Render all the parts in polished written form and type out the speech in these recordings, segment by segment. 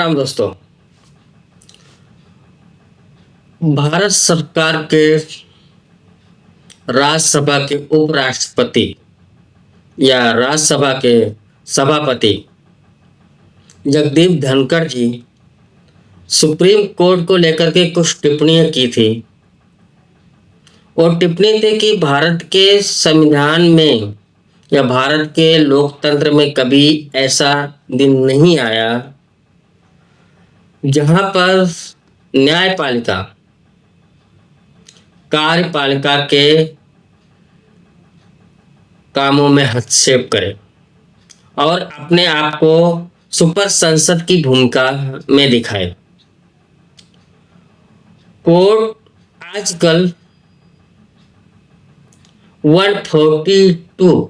राम दोस्तों। भारत सरकार के राज्यसभा के उपराष्ट्रपति या राज्यसभा के सभापति जगदीप धनखड़ जी सुप्रीम कोर्ट को लेकर के कुछ टिप्पणियां की थी। वो टिप्पणी थी कि भारत के संविधान में या भारत के लोकतंत्र में कभी ऐसा दिन नहीं आया जहां पर न्यायपालिका कार्यपालिका के कामों में हस्तक्षेप करे और अपने आप को सुपर संसद की भूमिका में दिखाए। कोर्ट आजकल 142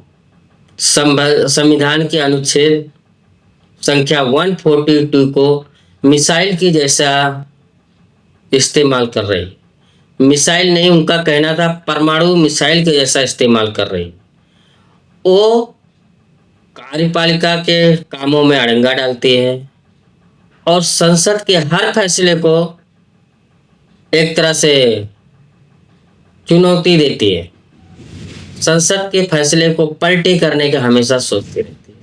संविधान के अनुच्छेद संख्या 142 को मिसाइल की जैसा इस्तेमाल कर रही। मिसाइल नहीं, उनका कहना था परमाणु मिसाइल के जैसा इस्तेमाल कर रही। वो कार्यपालिका के कामों में अड़ंगा डालती है और संसद के हर फैसले को एक तरह से चुनौती देती है। संसद के फैसले को पलटी करने का हमेशा सोचती रहती है।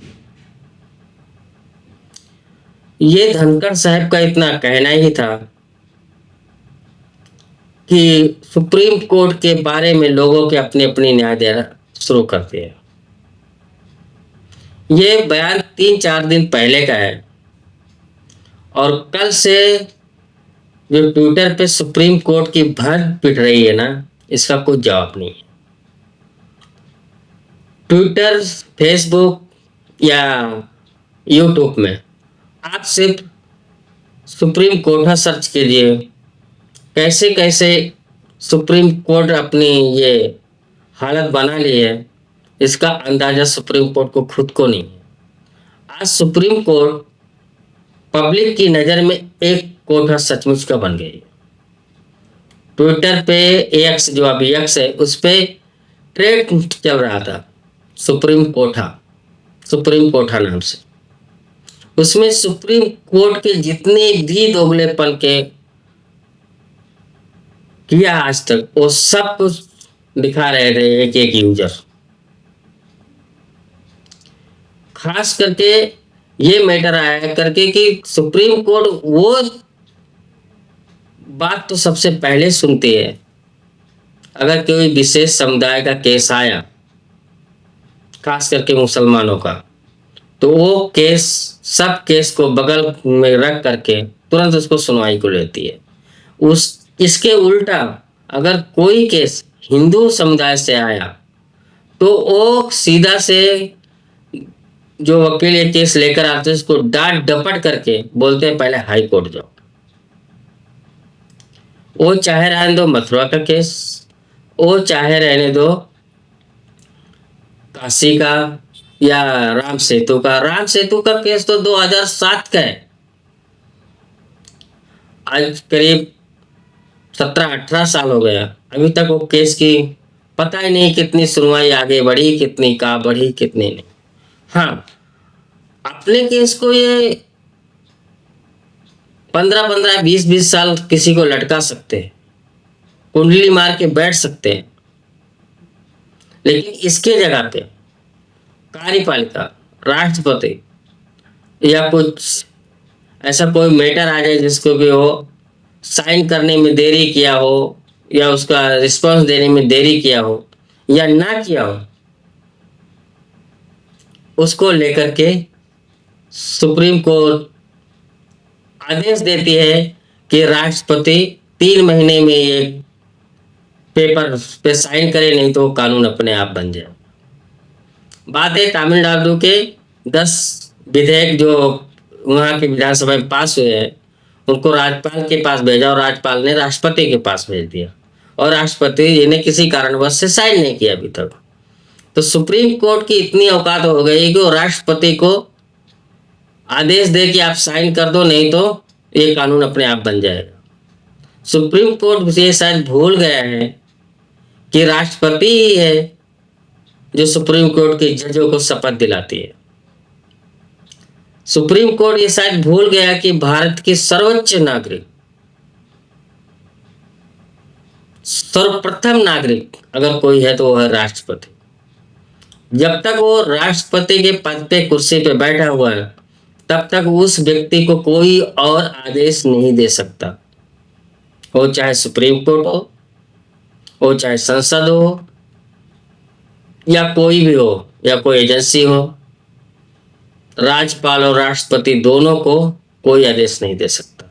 ये धनखड़ साहब का इतना कहना ही था कि सुप्रीम कोर्ट के बारे में लोगों के अपनी अपनी न्याय देना शुरू करते हैं। ये बयान 3-4 दिन पहले का है और कल से जो ट्विटर पे सुप्रीम कोर्ट की भर पिट रही है ना, इसका कोई जवाब नहीं है। ट्विटर, फेसबुक या यूट्यूब में आप सिर्फ सुप्रीम कोर्ट सर्च कीजिए, कैसे कैसे सुप्रीम कोर्ट अपनी ये हालत बना ली है, इसका अंदाजा सुप्रीम कोर्ट को खुद को नहीं है। आज सुप्रीम कोर्ट पब्लिक की नज़र में एक कोर्ट सचमुच का बन गई है। ट्विटर पे एक्स, जो अभी एक्स है, उस पे ट्रेंड चल रहा था सुप्रीम कोर्टा नाम से। उसमें सुप्रीम कोर्ट के जितने भी दोगलेपन के किया आज तक, वो सब कुछ दिखा रहे थे एक एक यूजर। खास करके ये मैटर आया करके कि सुप्रीम कोर्ट वो बात तो सबसे पहले सुनती है अगर कोई विशेष समुदाय का केस आया, खास करके मुसलमानों का, तो वो केस, सब केस को बगल में रख करके तुरंत उसको सुनवाई को लेती है। इसके उल्टा अगर कोई केस हिंदू समुदाय से आया तो वो सीधा से जो वकील ये केस लेकर आते हैं उसको डांट डपट करके बोलते हैं पहले हाई कोर्ट जाओ। वो चाहे रहने दो मथुरा का केस, वो चाहे रहने दो काशी का या राम सेतु का केस तो 2007 का है। आज करीब 17-18 साल हो गया, अभी तक वो केस की पता ही नहीं कितनी सुनवाई आगे बढ़ी, कितनी का बढ़ी, कितनी नहीं। हाँ, अपने केस को ये 15-15, 20-20 साल किसी को लटका सकते हैं, कुंडली मार के बैठ सकते हैं, लेकिन इसके जगह पे कार्यपालिका, राष्ट्रपति या कुछ ऐसा कोई मैटर आ जाए जिसको भी हो साइन करने में देरी किया हो या उसका रिस्पांस देने में देरी किया हो या ना किया हो, उसको लेकर के सुप्रीम कोर्ट आदेश देती है कि राष्ट्रपति 3 महीने में ये पेपर पे साइन करे, नहीं तो कानून अपने आप बन जाए। बात है तमिलनाडु के 10 विधेयक जो वहाँ की विधानसभा में पास हुए हैं, उनको राज्यपाल के पास भेजा और राज्यपाल ने राष्ट्रपति के पास भेज दिया और राष्ट्रपति ने किसी कारणवश से साइन नहीं किया अभी तक। तो सुप्रीम कोर्ट की इतनी औकात हो गई कि वो राष्ट्रपति को आदेश दे कि आप साइन कर दो, नहीं तो ये कानून अपने आप बन जाएगा। सुप्रीम कोर्ट ये शायद भूल गया है कि राष्ट्रपति ही है जो सुप्रीम कोर्ट के जजों को शपथ दिलाती है। सुप्रीम कोर्ट ये शायद भूल गया कि भारत की सर्वोच्च नागरिक, सर्वप्रथम नागरिक अगर कोई है तो वो है राष्ट्रपति। जब तक वो राष्ट्रपति के पद पे कुर्सी पे बैठा हुआ है तब तक उस व्यक्ति को कोई और आदेश नहीं दे सकता, वो चाहे सुप्रीम कोर्ट हो, वो चाहे संसद हो, या कोई भी हो, या कोई एजेंसी हो। राज्यपाल और राष्ट्रपति दोनों को कोई आदेश नहीं दे सकता।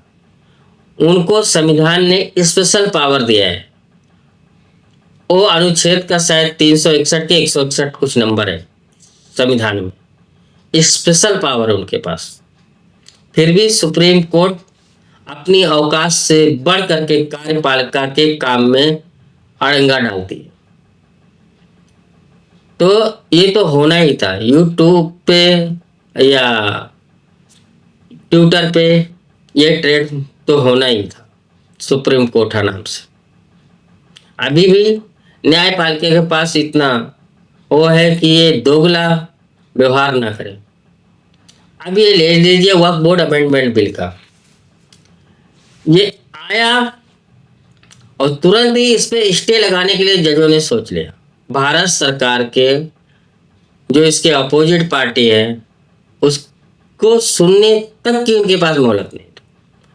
उनको संविधान ने स्पेशल पावर दिया है। वो अनुच्छेद का शायद 361 के 161 कुछ नंबर है संविधान में, स्पेशल पावर है उनके पास। फिर भी सुप्रीम कोर्ट अपनी अवकाश से बढ़ करके कार्यपालिका के काम में अड़ंगा डालती है। तो ये तो होना ही था। यूट्यूब पे या ट्विटर पे ये ट्रेंड तो होना ही था सुप्रीम कोर्ट नाम से। अभी भी न्यायपालिका के पास इतना वो है कि ये दोगला व्यवहार ना करे। अब ये ले लीजिए वक्फ बोर्ड अमेंडमेंट बिल का, ये आया और तुरंत ही इस पे स्टे लगाने के लिए जजों ने सोच लिया। भारत सरकार के जो इसके अपोजिट पार्टी है उसको सुनने तक की उनके पास मोहलत नहीं।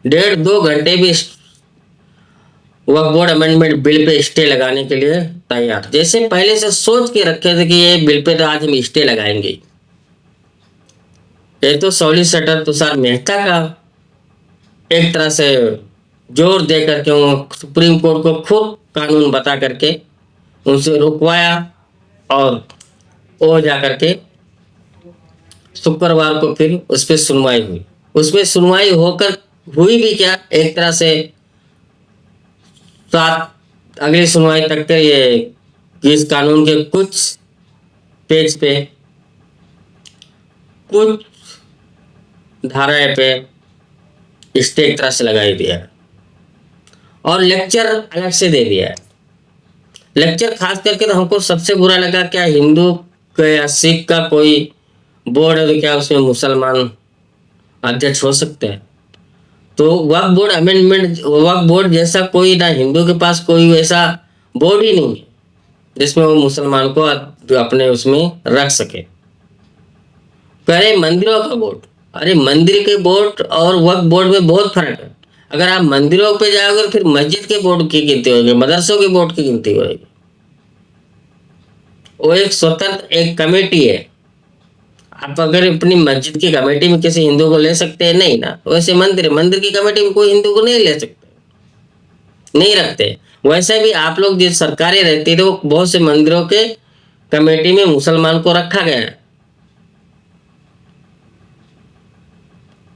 1.5-2 घंटे भी वक्फ बोर्ड अमेंडमेंट बिल पे स्टे लगाने के लिए तैयार, जैसे पहले से सोच के रखे थे कि ये बिल पे तो आज हम स्टे लगाएंगे। ये तो सॉलिसिटर तुषार मेहता का एक तरह से जोर दे करके वो सुप्रीम कोर्ट को खुद कानून बता करके उनसे रुकवाया और वो जा करके शुक्रवार को फिर उस पर सुनवाई हुई। उसमें सुनवाई होकर हुई भी क्या, एक तरह से सात अगली सुनवाई तक के ये इस कानून के कुछ पेज पे, कुछ धाराएं पे स्टे एक तरह से लगाई दिया है और लेक्चर अलग से दे दिया है। लेक्चर खास करके तो हमको सबसे बुरा लगा, क्या हिंदू का या सिख का कोई बोर्ड है तो क्या उसमें मुसलमान अध्यक्ष हो सकते हैं? तो वक्फ बोर्ड अमेंडमेंट, वक्फ बोर्ड जैसा कोई ना, हिंदू के पास कोई वैसा बोर्ड ही नहीं है जिसमें वो मुसलमान को अपने उसमें रख सके। पहले मंदिरों का बोर्ड, अरे मंदिर के बोर्ड और वक्फ बोर्ड में बहुत फर्क है। अगर आप मंदिरों पे जाओगे फिर मस्जिद के बोर्ड की गिनती होगी, मदरसों के बोर्ड की गिनती होगी। वो एक स्वतंत्र एक कमेटी है। आप अगर अपनी मस्जिद की कमेटी में किसी हिंदू को ले सकते हैं? नहीं ना। वैसे मंदिर की कमेटी में कोई हिंदू को नहीं ले सकते, नहीं रखते। वैसे भी आप लोग जिस सरकारें रहती थी वो बहुत से मंदिरों के कमेटी में मुसलमान को रखा गया है।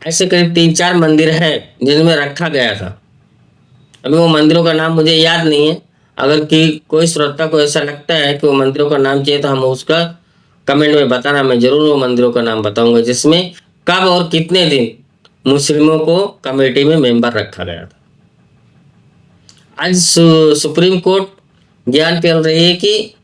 ऐसे करीब 3-4 मंदिर है जिनमें रखा गया था। अभी वो मंदिरों का नाम मुझे याद नहीं है। अगर कि कोई श्रोता को ऐसा लगता है कि वो मंदिरों का नाम चाहिए तो हम उसका कमेंट में बताना, मैं जरूर वो मंदिरों का नाम बताऊंगा जिसमें कब और कितने दिन मुस्लिमों को कमेटी में मेंबर रखा गया था। आज सुप्रीम कोर्ट ज्ञान पेल रही है कि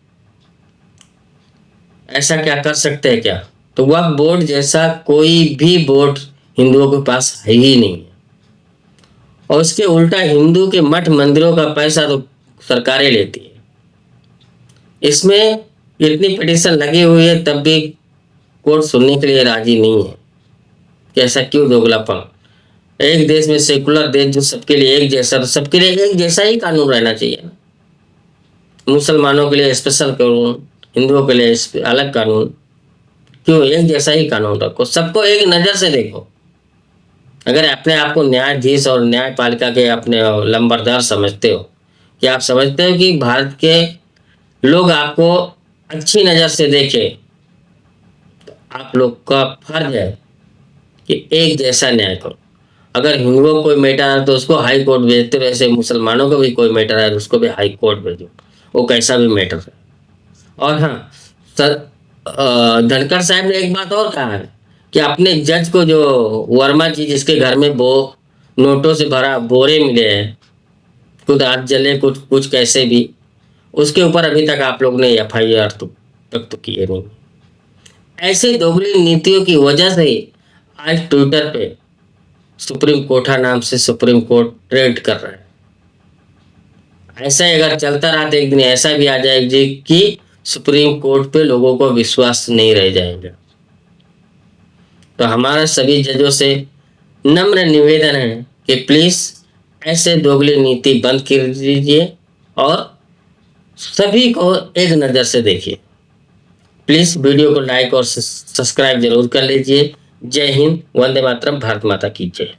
ऐसा क्या कर सकते हैं क्या। तो वक्फ बोर्ड जैसा कोई भी बोर्ड हिंदुओं के पास है ही नहीं है, और उसके उल्टा हिंदू के मठ मंदिरों का पैसा तो सरकारें लेती है। इसमें इतनी पिटीशन लगी हुई है तब भी कोर्ट सुनने के लिए राजी नहीं है कि ऐसा क्यों दोगलापन। एक देश में सेकुलर देश जो सबके लिए एक जैसा, सबके लिए एक जैसा ही कानून रहना चाहिए। मुसलमानों के लिए स्पेशल कानून, हिंदुओं के लिए अलग कानून, क्यों एक जैसा ही कानून रखो, सबको एक नज़र से देखो। अगर अपने आप को न्यायाधीश और न्यायपालिका के अपने लंबरदार समझते हो, कि आप समझते हो कि भारत के लोग आपको अच्छी नज़र से देखें, तो आप लोग का फर्ज है कि एक जैसा न्याय करो। अगर हिंदुओं को कोई मैटर है तो उसको हाई कोर्ट भेजते, वैसे मुसलमानों को भी कोई मैटर है तो उसको भी हाई कोर्ट भेजो, वो कैसा भी मैटर है। और हाँ, धनखड़ साहब ने एक बात और कहा है कि अपने जज को, जो वर्मा जी जिसके घर में नोटों से भरा बोरे मिले हैं, खुद हाथ जले कुछ कुछ कैसे भी, उसके ऊपर अभी तक आप लोग ने FIR तक तो किए नहीं। ऐसे दोगली नीतियों की वजह से ही आज ट्विटर पे सुप्रीम कोठा नाम से सुप्रीम कोर्ट ट्रेंड कर रहा है। ऐसा ही अगर चलता रहा तो एक दिन ऐसा भी आ जाएगा जी कि सुप्रीम कोर्ट पे लोगों को विश्वास नहीं रह जाएगा। तो हमारा सभी जजों से नम्र निवेदन है कि प्लीज ऐसे दोगली नीति बंद कर दीजिए और सभी को एक नज़र से देखिए। प्लीज वीडियो को लाइक और सब्सक्राइब जरूर कर लीजिए। जय हिंद, वंदे मातरम, भारत माता की जय।